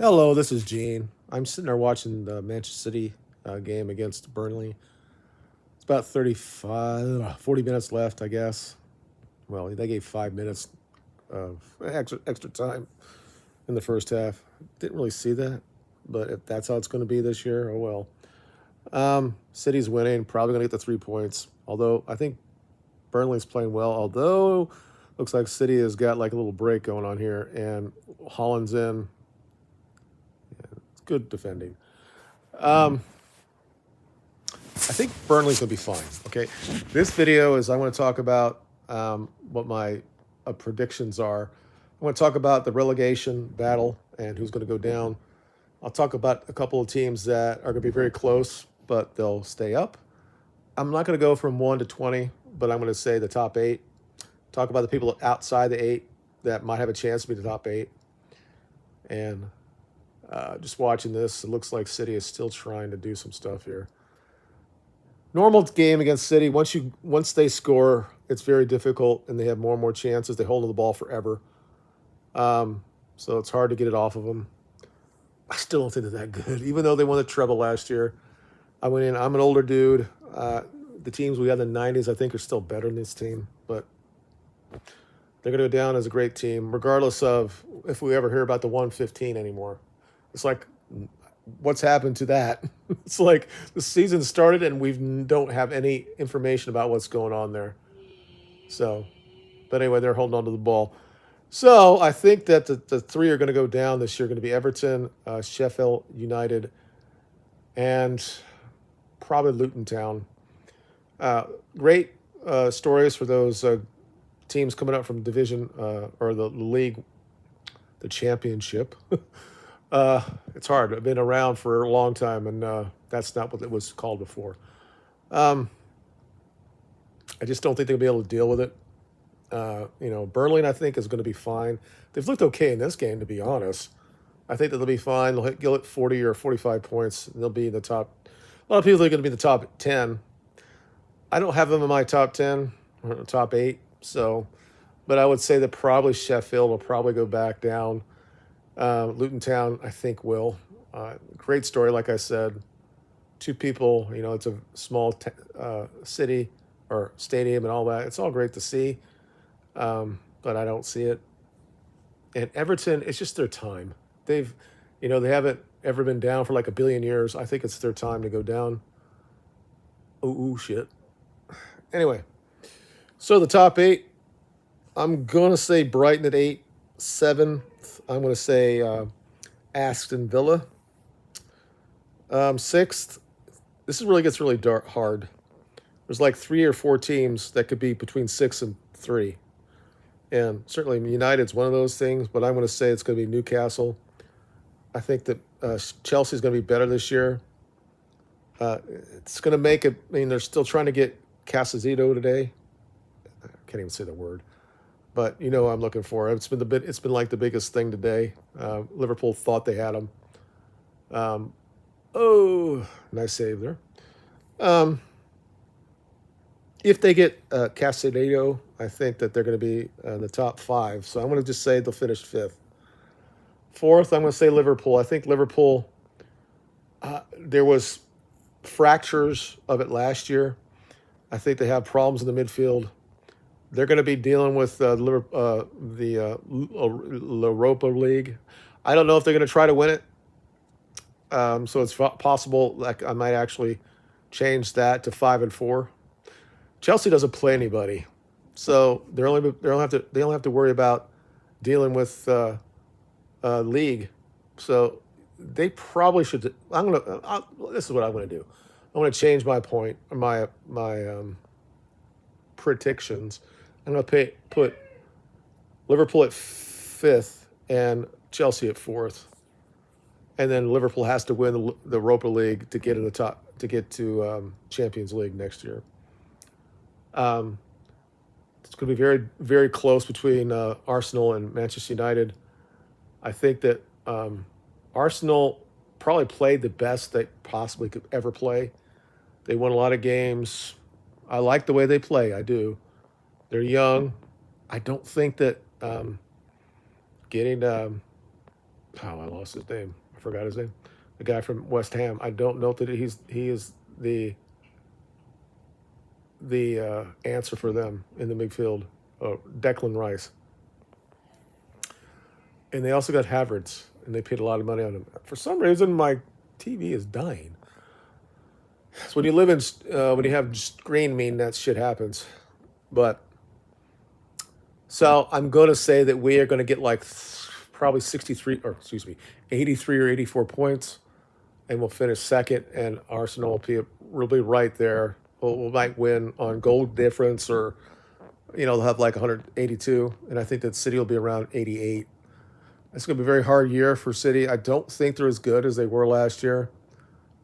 Hello, this is Gene. I'm sitting there watching the Manchester City game against Burnley. It's about 40 minutes left, I guess. Well, they gave 5 minutes of extra time in the first half. Didn't really see that, but if that's how it's going to be this year, oh well. City's winning, probably going to get the 3 points. Although I think Burnley's playing well. Although looks like City has got like a little break going on here, and Holland's in. It's good defending. Um, I think Burnley's gonna be fine. Okay, this video is I want to talk about what my predictions are. I want to talk about the relegation battle and who's going to go down. I'll talk about a couple of teams that are going to be very close, but they'll stay up. I'm not going to go from 1 to 20, but I'm going to say the top eight. Talk about the people outside the eight that might have a chance to be the top eight. And just watching this, it looks like City is still trying to do some stuff here. Normal game against City. Once they score, it's very difficult, and they have more and more chances. They hold on the ball forever, so it's hard to get it off of them. I still don't think they're that good, even though they won the treble last year. I went in. I'm an older dude. The teams we had in the '90s, I think, are still better than this team, but they're going to go down as a great team, regardless of if we ever hear about the 115 anymore. It's like, what's happened to that? It's like the season started and we don't have any information about what's going on there. So, but anyway, they're holding on to the ball. So I think that the three are going to go down this year. Going to be Everton, Sheffield United, and probably Luton Town. Great stories for those teams coming up from division or the league, the championship. It's hard. I've been around for a long time, and that's not what it was called before. Um, I just don't think they'll be able to deal with it. Burnley, I think, is going to be fine. They've looked okay in this game, to be honest. I think that they'll be fine. They'll hit 40 or 45 points. And they'll be in the top. A lot of people are going to be in the top 10. I don't have them in my top 10 or top 8. So, but I would say that probably Sheffield will probably go back down. Luton Town, I think, will. Great story, like I said. Two people, it's a small city or stadium and all that. It's all great to see, but I don't see it. And Everton, it's just their time. They haven't ever been down for like a billion years. I think it's their time to go down. Ooh, shit. Anyway, so the top eight, I'm going to say Brighton at 8, 7th. I'm going to say Aston Villa. Sixth, this really gets really hard. There's like 3 or 4 teams that could be between 6 and 3. And certainly United's one of those things, but I'm going to say it's going to be Newcastle. I think that Chelsea's going to be better this year. It's going to make it. I mean, they're still trying to get Casazito today. I can't even say the word, but you know what I'm looking for. It's been like the biggest thing today. Liverpool thought they had him. Oh, nice save there. Um, if they get Cassadado, I think that they're going to be in the top 5. So I'm going to just say they'll finish 5th. Fourth, I'm going to say Liverpool. I think Liverpool, there was fractures of it last year. I think they have problems in the midfield. They're going to be dealing with the Europa League. I don't know if they're going to try to win it. So it's possible like I might actually change that to 5 and 4. Chelsea doesn't play anybody, so they don't have to worry about dealing with league. So they probably should. This is what I'm gonna do. I'm gonna change my point, my predictions. I'm gonna put Liverpool at 5th and Chelsea at 4th. And then Liverpool has to win the Europa League to get in the top to get to Champions League next year. Um, it's going to be very, very close between Arsenal and Manchester United. I think that Arsenal probably played the best they possibly could ever play. They won a lot of games. I like the way they play. I do. They're young. I don't think that getting Oh, I lost his name. I forgot his name. The guy from West Ham. I don't know that he is the answer for them in the midfield. Declan Rice, and they also got Havertz, and they paid a lot of money on him. For some reason, my TV is dying. So when you live in when you have screen, mean that shit happens. But so I'm going to say that we are going to get like probably 63, or excuse me, 83 or 84 points, and we'll finish second. And Arsenal will be right there. We might win on goal difference, or they'll have like 182, and I think that City will be around 88. It's going to be a very hard year for City. I don't think they're as good as they were last year.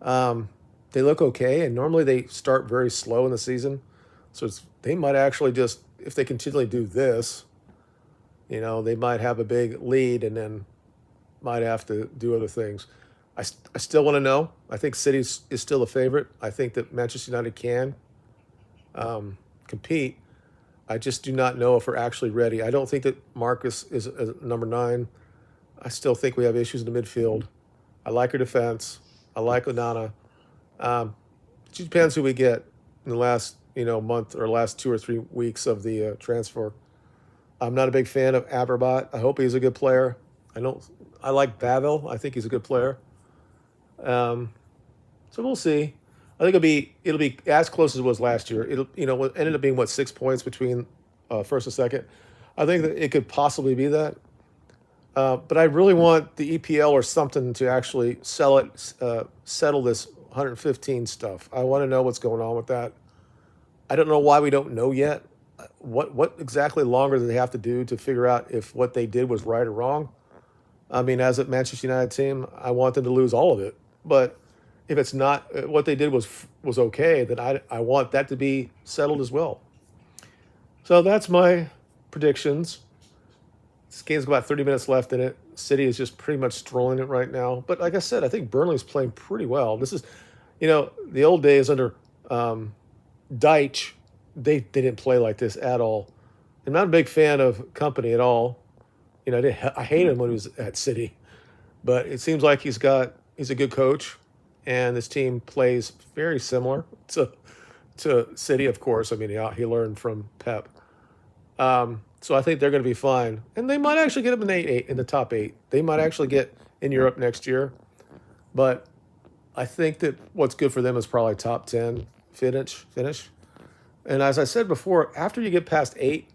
Um, they look okay, and normally they start very slow in the season. So they might actually just, if they continually do this, they might have a big lead and then might have to do other things. I still want to know. I think City is still a favorite. I think that Manchester United can compete. I just do not know if we're actually ready. I don't think that Marcus is number 9. I still think we have issues in the midfield. I like our defense. I like Onana. It just depends who we get in the last month or last 2 or 3 weeks of the transfer. I'm not a big fan of Aberbat. I hope he's a good player. I like Baville. I think he's a good player. Um, so we'll see. I think it'll be as close as it was last year. It ended up being 6 points between first and second. I think that it could possibly be that. But I really want the EPL or something to actually settle this 115 stuff. I want to know what's going on with that. I don't know why we don't know yet. What exactly longer do they have to do to figure out if what they did was right or wrong? I mean, as a Manchester United team, I want them to lose all of it. But if it's not, what they did was okay, then I want that to be settled as well. So that's my predictions. This game's got about 30 minutes left in it. City is just pretty much strolling it right now. But like I said, I think Burnley's playing pretty well. This is, the old days under Deitch, they didn't play like this at all. I'm not a big fan of Company at all. I hated him when he was at City, but it seems like he's a good coach, and this team plays very similar to City, of course. I mean, he learned from Pep. So I think they're going to be fine, and they might actually get up in the top 8. They might actually get in Europe next year, but I think that what's good for them is probably top 10 finish. And as I said before, after you get past 8,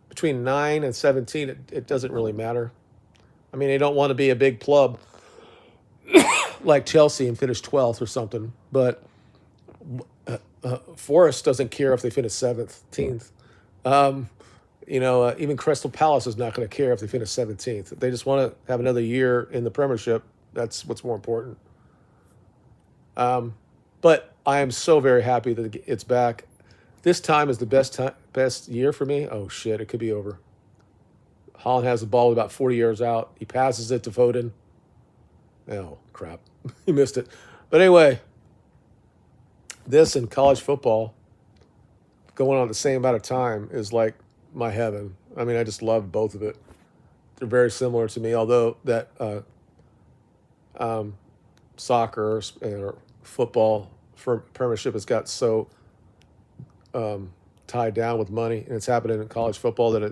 between 9 and 17, it doesn't really matter. I mean, they don't want to be a big club like Chelsea and finish 12th or something, but Forest doesn't care if they finish 17th. Even Crystal Palace is not going to care if they finish 17th. They just want to have another year in the Premiership. That's what's more important. But I am so very happy that it's back. This time is the best year for me. Oh, shit, it could be over. Holland has the ball about 40 yards out. He passes it to Foden. Oh, crap. He missed it. But anyway, this and college football going on at the same amount of time is like my heaven. I mean, I just love both of it. They're very similar to me, although that soccer or football for Premiership has got so tied down with money, and it's happening in college football that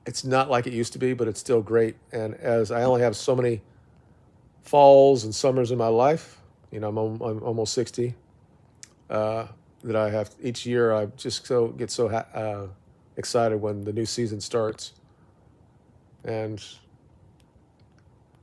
it's not like it used to be, but it's still great. And as I only have so many falls and summers in my life, I'm almost 60. That I have each year, I just get so excited when the new season starts. And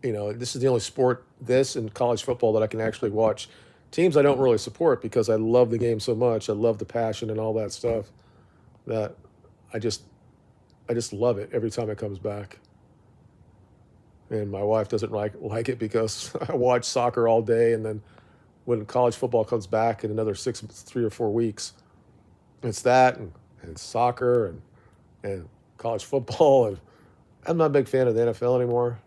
this is the only sport, this and college football, that I can actually watch. Teams I don't really support because I love the game so much. I love the passion and all that stuff that I just love it every time it comes back. And my wife doesn't like it because I watch soccer all day, and then when college football comes back in another 3 or 4 weeks, it's that and soccer and college football. And I'm not a big fan of the NFL anymore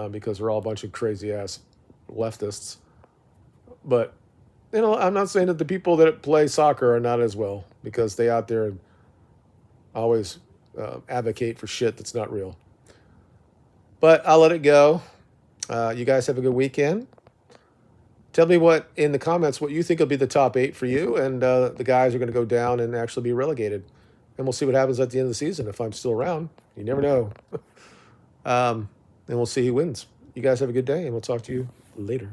because we're all a bunch of crazy ass leftists. But I'm not saying that the people that play soccer are not as well, because they out there and always advocate for shit that's not real. But I'll let it go. You guys have a good weekend. Tell me what in the comments what you think will be the top 8 for you, and the guys are going to go down and actually be relegated. And we'll see what happens at the end of the season if I'm still around. You never know. And we'll see who wins. You guys have a good day, and we'll talk to you later.